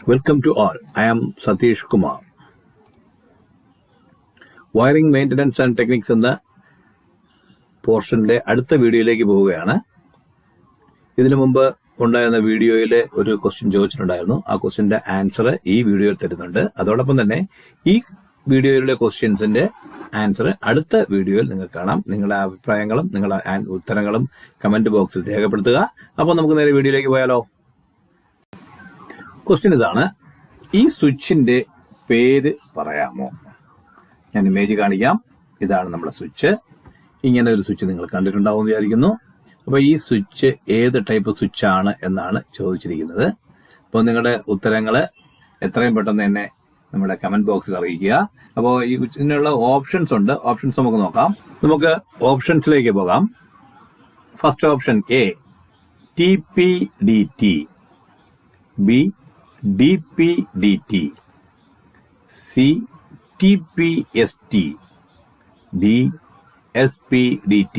Welcome to all. I am Satish Kumar. Wiring maintenance and techniques എന്ന പോർഷൻ്റെ അടുത്ത വീഡിയോയിലേക്ക് പോവുകയാണ്. ഇതിനു മുമ്പ് ഉണ്ടായിരുന്ന വീഡിയോയിൽ ഒരു ക്വസ്റ്റ്യൻ ചോദിച്ചിട്ടുണ്ടായിരുന്നു. ആ ക്വസ്റ്റ്യൻ്റെ ആൻസർ ഈ വീഡിയോയിൽ തരുന്നുണ്ട്. അതോടൊപ്പം തന്നെ ഈ വീഡിയോയിലെ ക്വസ്റ്റ്യൻസിന്റെ ആൻസർ അടുത്ത വീഡിയോയിൽ നിങ്ങൾക്ക് കാണാം. നിങ്ങളുടെ അഭിപ്രായങ്ങളും നിങ്ങളുടെ ഉത്തരങ്ങളും കമന്റ് ബോക്സിൽ രേഖപ്പെടുത്തുക. അപ്പോൾ നമുക്ക് നേരെ വീഡിയോയിലേക്ക് പോയാലോ. ക്വസ്റ്റ്യൻ ഇതാണ്: ഈ സ്വിച്ചിന്റെ പേര് പറയാമോ? ഞാൻ ഇമേജ് കാണിക്കാം. ഇതാണ് നമ്മുടെ സ്വിച്ച്. ഇങ്ങനെ ഒരു സ്വിച്ച് നിങ്ങൾ കണ്ടിട്ടുണ്ടാവും എന്ന് വിചാരിക്കുന്നു. അപ്പോൾ ഈ സ്വിച്ച് ഏത് ടൈപ്പ് സ്വിച്ചാണ് എന്നാണ് ചോദിച്ചിരിക്കുന്നത്. അപ്പോൾ നിങ്ങളുടെ ഉത്തരങ്ങൾ എത്രയും പെട്ടെന്ന് തന്നെ നമ്മുടെ കമന്റ് ബോക്സിൽ അറിയിക്കുക. അപ്പോൾ ഇതിനുള്ള ഓപ്ഷൻസ് ഉണ്ട്. ഓപ്ഷൻസ് നമുക്ക് നോക്കാം. നമുക്ക് ഓപ്ഷൻസിലേക്ക് പോകാം. First option A TPDT, B DPDT, C TPST, D SPDT.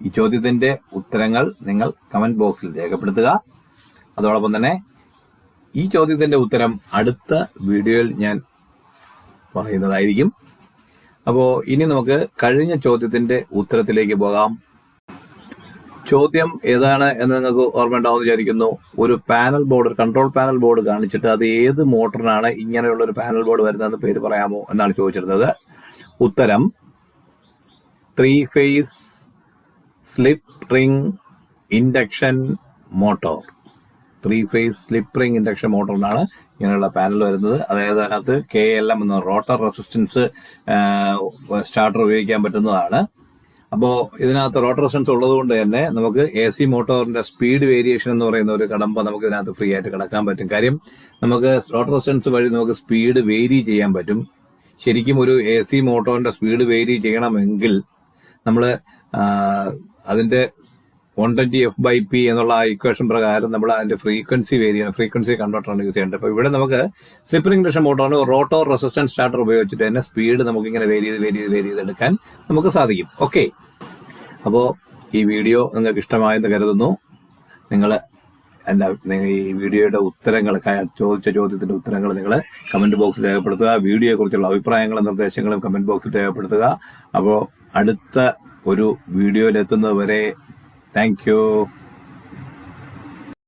ഈ ചോദ്യത്തിന്റെ ഉത്തരങ്ങൾ നിങ്ങൾ കമന്റ് ബോക്സിൽ രേഖപ്പെടുത്തുക. അതോടൊപ്പം തന്നെ ഈ ചോദ്യത്തിന്റെ ഉത്തരം അടുത്ത വീഡിയോയിൽ ഞാൻ പറയുന്നതായിരിക്കും. അപ്പോൾ ഇനി നമുക്ക് കഴിഞ്ഞ ചോദ്യത്തിന്റെ ഉത്തരത്തിലേക്ക് പോകാം. ചോദ്യം ഏതാണ് എന്ന് നിങ്ങൾക്ക് ഓർമ്മയുണ്ടാവുമെന്ന് വിചാരിക്കുന്നു. ഒരു panel board, control panel board കാണിച്ചിട്ട് അത് ഏത് മോട്ടറിനാണ് ഇങ്ങനെയുള്ള ഒരു പാനൽ ബോർഡ് വരുന്നതെന്ന് പേര് പറയാമോ എന്നാണ് ചോദിച്ചിരുന്നത്. ഉത്തരം 3 phase slip ring induction motor. 3 phase slip ring induction മോട്ടോറിനാണ് ഇങ്ങനെയുള്ള പാനൽ വരുന്നത്. അതായത് അതിനകത്ത് KLM എന്ന റോട്ടർ റെസിസ്റ്റൻസ് സ്റ്റാർട്ടർ ഉപയോഗിക്കാൻ പറ്റുന്നതാണ്. അപ്പോൾ ഇതിനകത്ത് റോട്ടർ റെസിസ്റ്റൻസ് ഉള്ളത് കൊണ്ട് തന്നെ നമുക്ക് AC മോട്ടോറിന്റെ സ്പീഡ് വേരിയേഷൻ എന്ന് പറയുന്ന ഒരു കടമ്പ നമുക്ക് ഇതിനകത്ത് ഫ്രീ ആയിട്ട് കിടക്കാൻ പറ്റും. കാര്യം നമുക്ക് റോട്ടർ റെസിസ്റ്റൻസ് വഴി നമുക്ക് സ്പീഡ് വേരി ചെയ്യാൻ പറ്റും. ശരിക്കും ഒരു AC മോട്ടോറിന്റെ സ്പീഡ് വേരി ചെയ്യണമെങ്കിൽ നമ്മൾ അതിന്റെ 120f/p എന്നുള്ള ആ ഇക്വേഷൻ പ്രകാരം നമ്മൾ അതിന്റെ ഫ്രീക്വൻസി ഫ്രീക്വൻസി കൺവെർട്ടറാണ് യൂസ് ചെയ്യേണ്ടത്. അപ്പോൾ ഇവിടെ നമുക്ക് സ്ലിപ്പ് റിംഗ് ഇൻഡക്ഷൻ മോട്ടോറിന് റോട്ടോർ റെസിസ്റ്റൻസ് സ്റ്റാർട്ടർ ഉപയോഗിച്ചിട്ട് തന്നെ സ്പീഡ് നമുക്ക് ഇങ്ങനെ വേരി ചെയ്തെടുക്കാൻ നമുക്ക് സാധിക്കും. ഓക്കെ, അപ്പോൾ ഈ വീഡിയോ നിങ്ങൾക്ക് ഇഷ്ടമായെന്ന് കരുതുന്നു. നിങ്ങൾ ഈ വീഡിയോയുടെ ഉത്തരങ്ങൾ, ചോദിച്ച ചോദ്യത്തിന്റെ ഉത്തരങ്ങൾ നിങ്ങൾ കമന്റ് ബോക്സിൽ രേഖപ്പെടുത്തുക. വീഡിയോയെ കുറിച്ചുള്ള അഭിപ്രായങ്ങളും നിർദ്ദേശങ്ങളും കമന്റ് ബോക്സിൽ രേഖപ്പെടുത്തുക. അപ്പോൾ അടുത്ത ഒരു വീഡിയോയിൽ എത്തുന്നത് വരെ താങ്ക് യു.